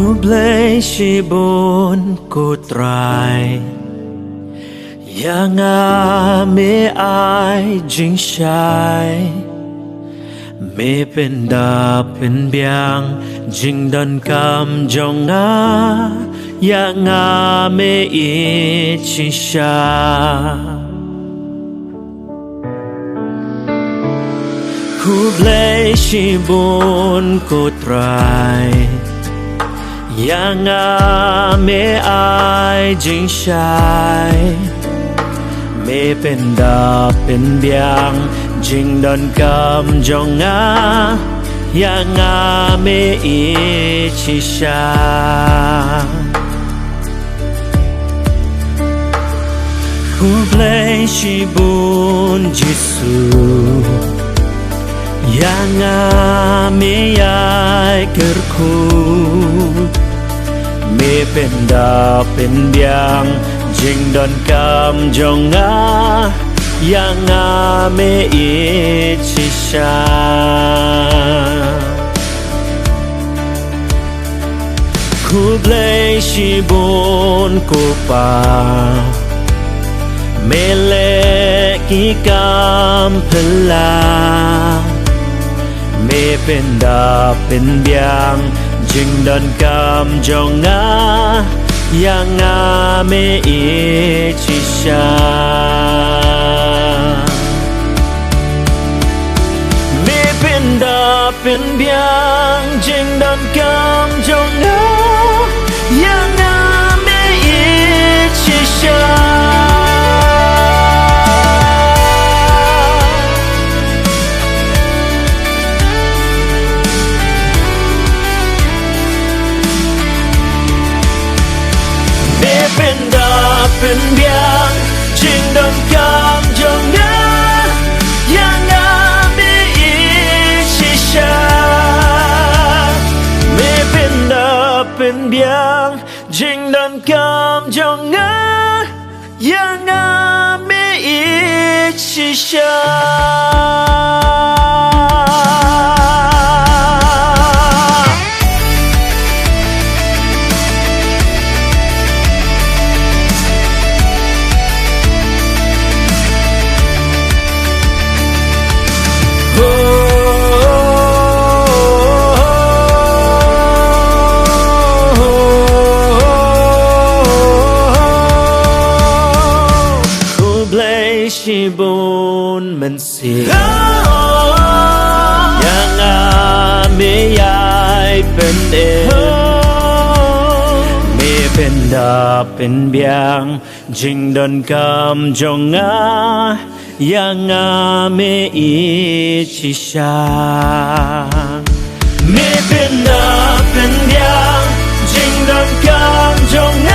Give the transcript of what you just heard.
Hublay shibon ko try Yang me ai jing shai Me penda pen biang jing don kam jong Yang me I chi sha Hublay shibon ko try Yang me ai jing shai Me penda pen biang jing don kam jong Yang me I chi sha Hublay shibun jisu Yang me ai kerku Me penda pen biang jing don kam jong Yang me I chi sha Hublay shibun ko pa Mele ki kam pela Me penda pen biang jing don kam jong Yang me I chi sha Me penda pen biang jing don kam jong Yang me I chi sha Penda pen biang jing don kam jong Yang me I chi sha Me penda pen biang jing don kam jong Yang me I chi sha Shibun mensi Yang me ai pende Me penda pen biang jing don kam jong Yang me I chi sha Me penda pen biang jing don kam jong